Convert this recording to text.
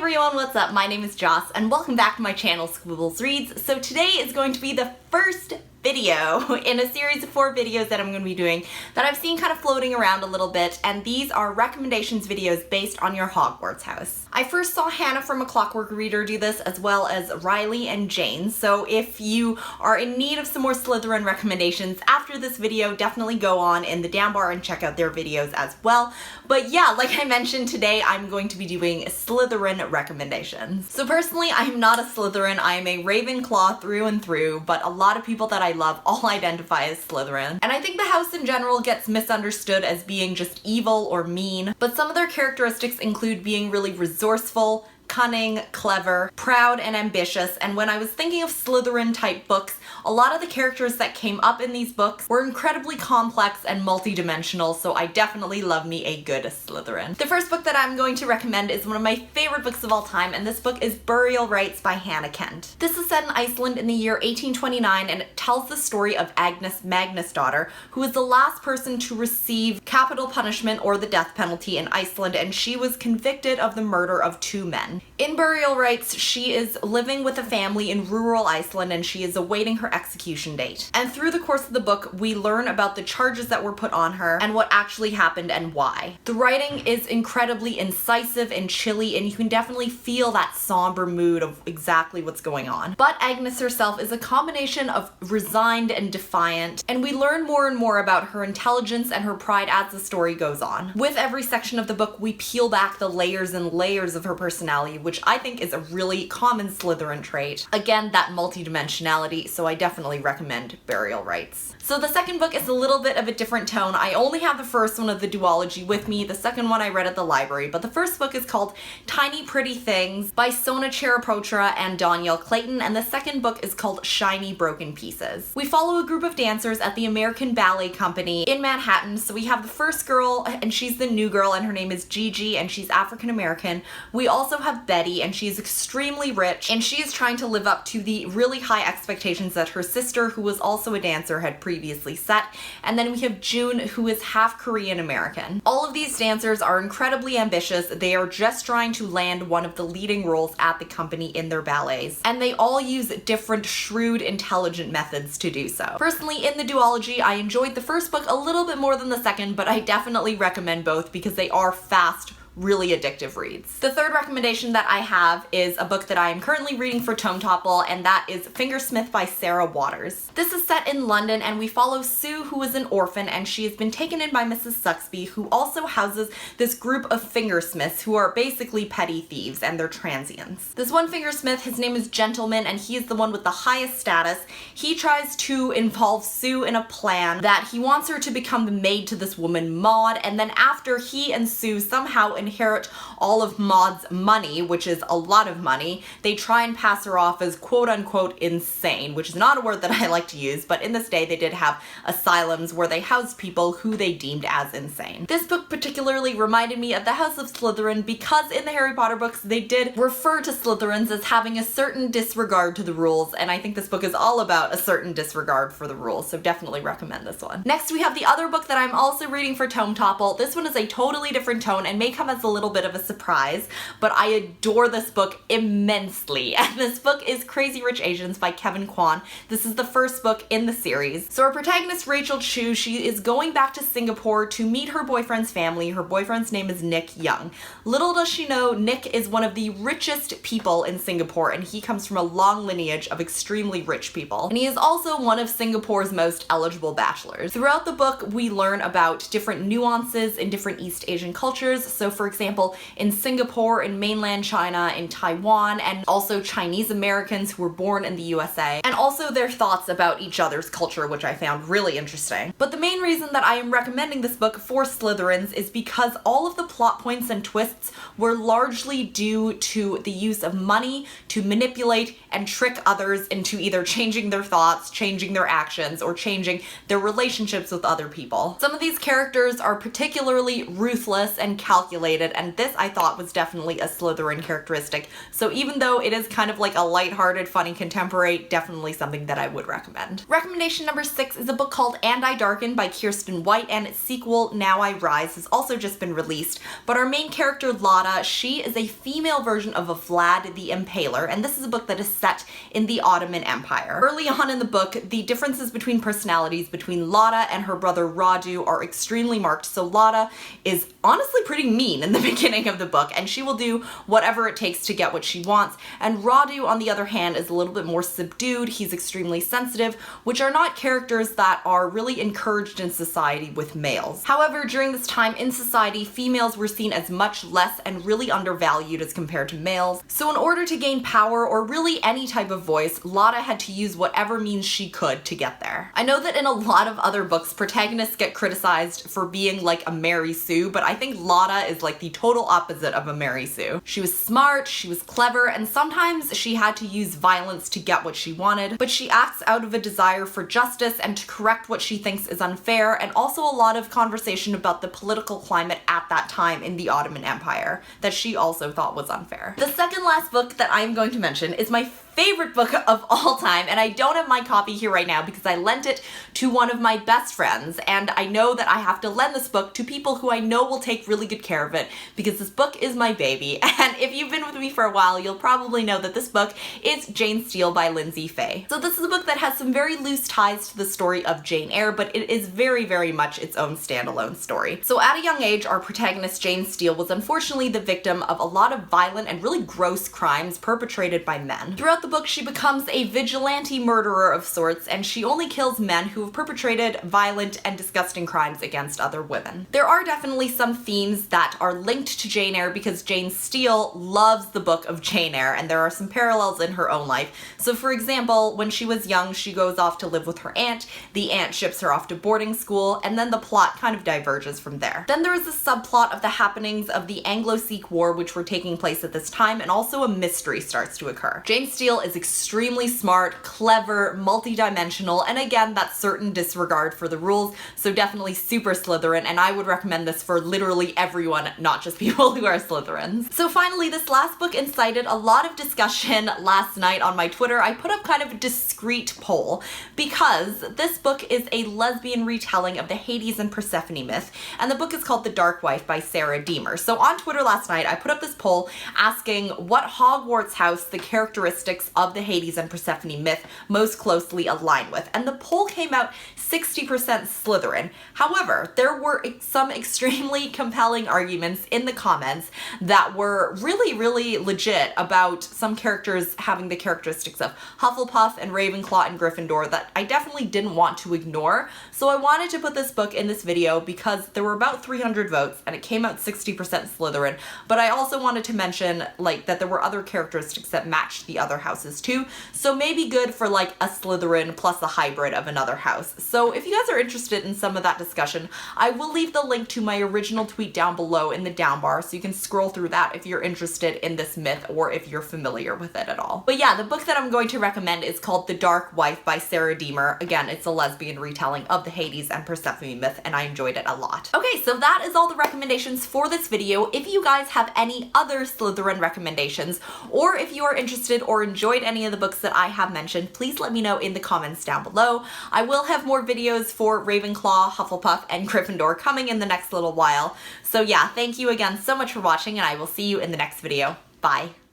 everyone, what's up? My name is Joss and welcome back to my channel squibblesreads. So today is going to be the first video in a series of 4 videos that I'm going to be doing that I've seen kind of floating around a little bit, and these are recommendations videos based on your Hogwarts house. I first saw Hannah from A Clockwork Reader do this, as well as Riley and Jane, so if you are in need of some more Slytherin recommendations after this video, definitely go on in the down bar and check out their videos as well. But yeah, like I mentioned, today I'm going to be doing Slytherin recommendations. So personally, I am not a Slytherin, I am a Ravenclaw through and through, but a lot of people that I love all identify as Slytherin. And I think the house in general gets misunderstood as being just evil or mean, but some of their characteristics include being really resourceful, cunning, clever, proud, and ambitious. And when I was thinking of Slytherin type books, a lot of the characters that came up in these books were incredibly complex and multi-dimensional, so I definitely love me a good Slytherin. The first book that I'm going to recommend is one of my favorite books of all time, and this book is Burial Rites by Hannah Kent. This is set in Iceland in the year 1829, and it tells the story of Agnes Magnusdóttir, who was the last person to receive capital punishment or the death penalty in Iceland, and she was convicted of the murder of 2 men. In Burial Rites, she is living with a family in rural Iceland and she is awaiting her execution date. And through the course of the book, we learn about the charges that were put on her and what actually happened and why. The writing is incredibly incisive and chilly, and you can definitely feel that somber mood of exactly what's going on. But Agnes herself is a combination of resigned and defiant, and we learn more and more about her intelligence and her pride as the story goes on. With every section of the book, we peel back the layers and layers of her personality, which I think is a really common Slytherin trait. Again, that multidimensionality, so I definitely recommend Burial Rites. So the second book is a little bit of a different tone. I only have the first one of the duology with me. The second one I read at the library, but the first book is called Tiny Pretty Things by Sona Cheripotra and Danielle Clayton, and the second book is called Shiny Broken Pieces. We follow a group of dancers at the American Ballet Company in Manhattan. So we have the first girl, and she's the new girl, and her name is Gigi, and she's African American. We also have Betty, and she's extremely rich, and she is trying to live up to the really high expectations that her sister, who was also a dancer, had previously set. And then we have June, who is half Korean American. All of these dancers are incredibly ambitious. They are just trying to land one of the leading roles at the company in their ballets, and they all use different shrewd, intelligent methods to do so. Personally, in the duology, I enjoyed the first book a little bit more than the second, but I definitely recommend both because they are fast, really addictive reads. The third recommendation that I have is a book that I am currently reading for Tome Topple, and that is Fingersmith by Sarah Waters. This is set in London, and we follow Sue, who is an orphan, and she has been taken in by Mrs. Suxby, who also houses this group of fingersmiths who are basically petty thieves, and they're transients. This one fingersmith, his name is Gentleman, and he is the one with the highest status. He tries to involve Sue in a plan that he wants her to become the maid to this woman Maud, and then after he and Sue somehow inherit all of Maud's money, which is a lot of money, they try and pass her off as quote-unquote insane, which is not a word that I like to use, but in this day they did have asylums where they housed people who they deemed as insane. This book particularly reminded me of the House of Slytherin because in the Harry Potter books they did refer to Slytherins as having a certain disregard to the rules, and I think this book is all about a certain disregard for the rules, so definitely recommend this one. Next we have the other book that I'm also reading for Tome Topple. This one is a totally different tone and may come as a little bit of a surprise, but I adore this book immensely, and this book is Crazy Rich Asians by Kevin Kwan. This is the first book in the series. So our protagonist, Rachel Chu, she is going back to Singapore to meet her boyfriend's family. Her boyfriend's name is Nick Young. Little does she know, Nick is one of the richest people in Singapore, and he comes from a long lineage of extremely rich people. And he is also one of Singapore's most eligible bachelors. Throughout the book, we learn about different nuances in different East Asian cultures. So for example, in Singapore, in mainland China, in Taiwan, and also Chinese Americans who were born in the USA, and also their thoughts about each other's culture, which I found really interesting. But the main reason that I am recommending this book for Slytherins is because all of the plot points and twists were largely due to the use of money to manipulate and trick others into either changing their thoughts, changing their actions, or changing their relationships with other people. Some of these characters are particularly ruthless and calculated, related, and this I thought was definitely a Slytherin characteristic. So even though it is kind of like a lighthearted, funny contemporary, definitely something that I would recommend. Recommendation number 6 is a book called I Darken by Kirsten White, and its sequel, Now I Rise, has also just been released. But our main character, Lotta, she is a female version of a Vlad the Impaler, and this is a book that is set in the Ottoman Empire. Early on in the book, the differences between personalities between Lotta and her brother Radu are extremely marked, so Lotta is honestly pretty mean in the beginning of the book, and she will do whatever it takes to get what she wants, and Radu, on the other hand, is a little bit more subdued. He's extremely sensitive, which are not characters that are really encouraged in society with males. However, during this time in society, females were seen as much less and really undervalued as compared to males. So in order to gain power, or really any type of voice, Lotta had to use whatever means she could to get there. I know that in a lot of other books, protagonists get criticized for being like a Mary Sue, but I think Lotta is like the total opposite of a Mary Sue. She was smart, she was clever, and sometimes she had to use violence to get what she wanted, but she acts out of a desire for justice and to correct what she thinks is unfair, and also a lot of conversation about the political climate at that time in the Ottoman Empire that she also thought was unfair. The second last book that I'm going to mention is my favorite book of all time, and I don't have my copy here right now because I lent it to one of my best friends, and I know that I have to lend this book to people who I know will take really good care of it because this book is my baby. And if you've been with me for a while, you'll probably know that this book is Jane Steele by Litsy. So this is a book that has some very loose ties to the story of Jane Eyre, but it is very, very much its own standalone story. So at a young age, our protagonist Jane Steele was unfortunately the victim of a lot of violent and really gross crimes perpetrated by men. Throughout the book, she becomes a vigilante murderer of sorts, and she only kills men who have perpetrated violent and disgusting crimes against other women. There are definitely some themes that are linked to Jane Eyre because Jane Steele loves the book of Jane Eyre, and there are some parallels in her own life. So for example, when she was young, she goes off to live with her aunt, the aunt ships her off to boarding school, and then the plot kind of diverges from there. Then there is a subplot of the happenings of the Anglo-Sikh War, which were taking place at this time, and also a mystery starts to occur. Jane Steele is extremely smart, clever, multi-dimensional, and again, that certain disregard for the rules, so definitely super Slytherin, and I would recommend this for literally everyone, not just people who are Slytherins. So finally, this last book incited a lot of discussion last night on my Twitter. I put up kind of a discreet poll because this book is a lesbian retelling of the Hades and Persephone myth, and the book is called The Dark Wife by Sarah Deemer. So on Twitter last night, I put up this poll asking what Hogwarts house the characteristics of the Hades and Persephone myth most closely align with, and the poll came out 60% Slytherin. However, there were some extremely compelling arguments in the comments that were really legit about some characters having the characteristics of Hufflepuff and Ravenclaw and Gryffindor that I definitely didn't want to ignore. So I wanted to put this book in this video because there were about 300 votes and it came out 60% Slytherin, but I also wanted to mention like that there were other characteristics that matched the other houses too, so maybe good for like a Slytherin plus a hybrid of another house. So if you guys are interested in some of that discussion, I will leave the link to my original tweet down below in the down bar so you can scroll through that if you're interested in this myth or if you're familiar with it at all. But yeah, the book that I'm going to recommend is called The Dark Wife by Sarah Deemer. Again, it's a lesbian retelling of the Hades and Persephone myth, and I enjoyed it a lot. Okay, so that is all the recommendations for this video. If you guys have any other Slytherin recommendations, or if you are interested or enjoyed any of the books that I have mentioned, please let me know in the comments down below. I will have more videos for Ravenclaw, Hufflepuff, and Gryffindor coming in the next little while. So yeah, thank you again so much for watching, and I will see you in the next video. Bye.